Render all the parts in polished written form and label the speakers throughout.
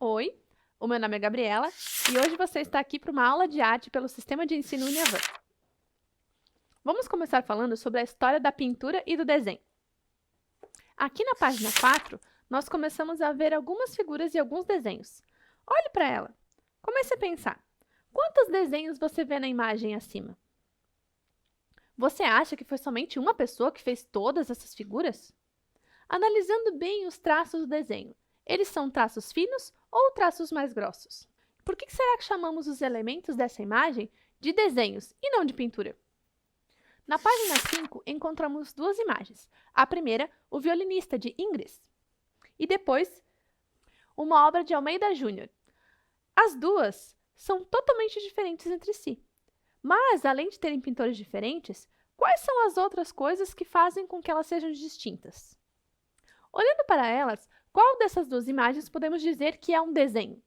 Speaker 1: Oi, o meu nome é Gabriela e hoje você está aqui para uma aula de arte pelo Sistema de Ensino Uniavan. Vamos começar falando sobre a história da pintura e do desenho. Aqui na página 4, nós começamos a ver algumas figuras e alguns desenhos. Olhe para ela. Comece a pensar. Quantos desenhos você vê na imagem acima? Você acha que foi somente uma pessoa que fez todas essas figuras? Analisando bem os traços do desenho, eles são traços finos ou traços mais grossos? Por que será que chamamos os elementos dessa imagem de desenhos e não de pintura? Na página 5, encontramos duas imagens. A primeira, o violinista de Ingres, e depois, uma obra de Almeida Júnior. As duas são totalmente diferentes entre si. Mas, além de terem pintores diferentes, quais são as outras coisas que fazem com que elas sejam distintas? Olhando para elas, qual dessas duas imagens podemos dizer que é um desenho?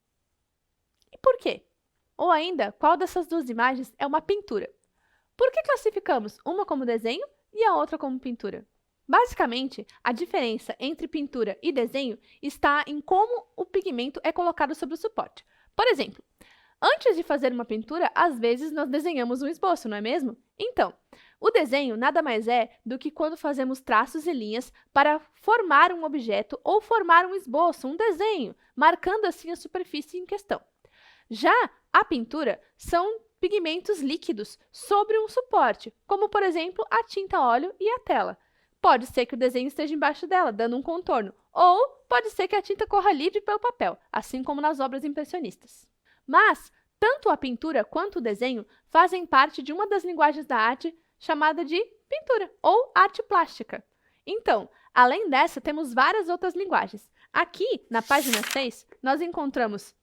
Speaker 1: E por quê? Ou ainda, qual dessas duas imagens é uma pintura? Por que classificamos uma como desenho e a outra como pintura? Basicamente, a diferença entre pintura e desenho está em como o pigmento é colocado sobre o suporte. Por exemplo, antes de fazer uma pintura, às vezes nós desenhamos um esboço, não é mesmo? Então, o desenho nada mais é do que quando fazemos traços e linhas para formar um objeto ou formar um esboço, um desenho, marcando assim a superfície em questão. Já a pintura são pigmentos líquidos sobre um suporte, como por exemplo a tinta óleo e a tela. Pode ser que o desenho esteja embaixo dela, dando um contorno, ou pode ser que a tinta corra livre pelo papel, assim como nas obras impressionistas. Mas, tanto a pintura quanto o desenho fazem parte de uma das linguagens da arte chamada de pintura, ou arte plástica. Então, além dessa, temos várias outras linguagens. Aqui, na página 6, nós encontramos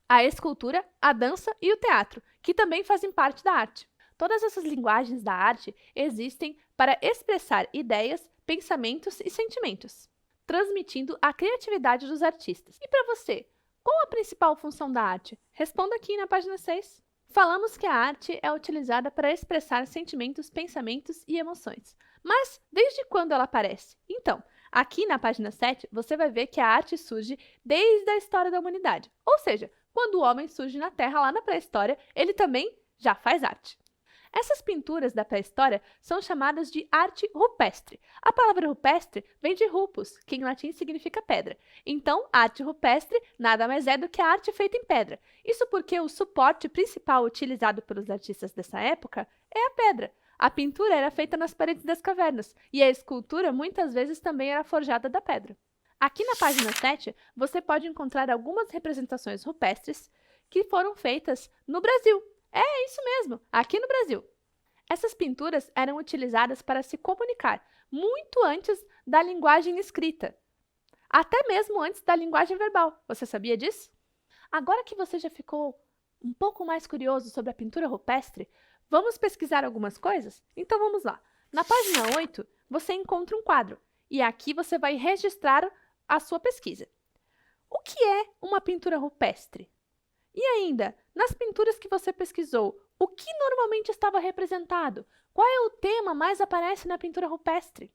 Speaker 1: a escultura, a dança e o teatro, que também fazem parte da arte. Todas essas linguagens da arte existem para expressar ideias, pensamentos e sentimentos, transmitindo a criatividade dos artistas. E para você, qual a principal função da arte? Responda aqui na página 6. Falamos que a arte é utilizada para expressar sentimentos, pensamentos e emoções. Mas desde quando ela aparece? Então, aqui na página 7, você vai ver que a arte surge desde a história da humanidade. Ou seja, quando o homem surge na Terra lá na pré-história, ele também já faz arte. Essas pinturas da pré-história são chamadas de arte rupestre. A palavra rupestre vem de rupus, que em latim significa pedra. Então, arte rupestre nada mais é do que a arte feita em pedra. Isso porque o suporte principal utilizado pelos artistas dessa época é a pedra. A pintura era feita nas paredes das cavernas e a escultura muitas vezes também era forjada da pedra. Aqui na página 7, você pode encontrar algumas representações rupestres que foram feitas no Brasil. É isso mesmo, aqui no Brasil. Essas pinturas eram utilizadas para se comunicar muito antes da linguagem escrita, até mesmo antes da linguagem verbal. Você sabia disso? Agora que você já ficou um pouco mais curioso sobre a pintura rupestre, vamos pesquisar algumas coisas? Então vamos lá. Na página 8, você encontra um quadro e aqui você vai registrar a sua pesquisa. O que é uma pintura rupestre? E ainda, nas pinturas que você pesquisou, o que normalmente estava representado? Qual é o tema mais aparece na pintura rupestre?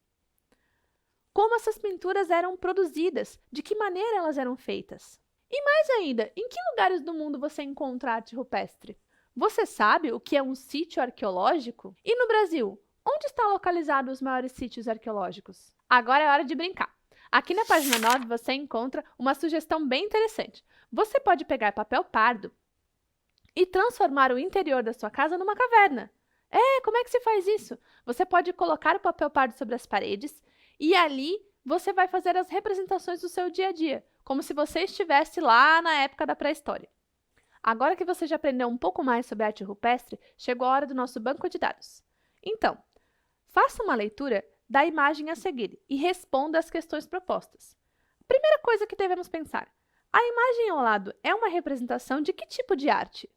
Speaker 1: Como essas pinturas eram produzidas? De que maneira elas eram feitas? E mais ainda, em que lugares do mundo você encontra arte rupestre? Você sabe o que é um sítio arqueológico? E no Brasil, onde estão localizados os maiores sítios arqueológicos? Agora é hora de brincar. Aqui na página 9 você encontra uma sugestão bem interessante. Você pode pegar papel pardo e transformar o interior da sua casa numa caverna. Como é que se faz isso? Você pode colocar o papel pardo sobre as paredes e ali você vai fazer as representações do seu dia a dia, como se você estivesse lá na época da pré-história. Agora que você já aprendeu um pouco mais sobre arte rupestre, chegou a hora do nosso banco de dados. Então, faça uma leitura da imagem a seguir e responda as questões propostas. Primeira coisa que devemos pensar: a imagem ao lado é uma representação de que tipo de arte?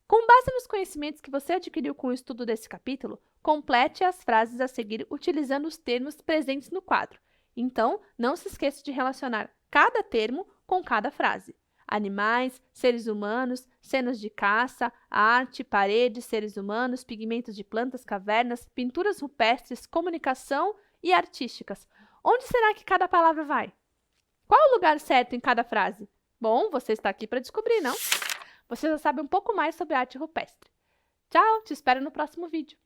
Speaker 1: Com base nos conhecimentos que você adquiriu com o estudo desse capítulo, complete as frases a seguir utilizando os termos presentes no quadro. Então, não se esqueça de relacionar cada termo com cada frase. Animais, seres humanos, cenas de caça, arte, paredes, seres humanos, pigmentos de plantas, cavernas, pinturas rupestres, comunicação e artísticas. Onde será que cada palavra vai? Qual o lugar certo em cada frase? Bom, você está aqui para descobrir, não? Você já sabe um pouco mais sobre arte rupestre. Tchau, te espero no próximo vídeo.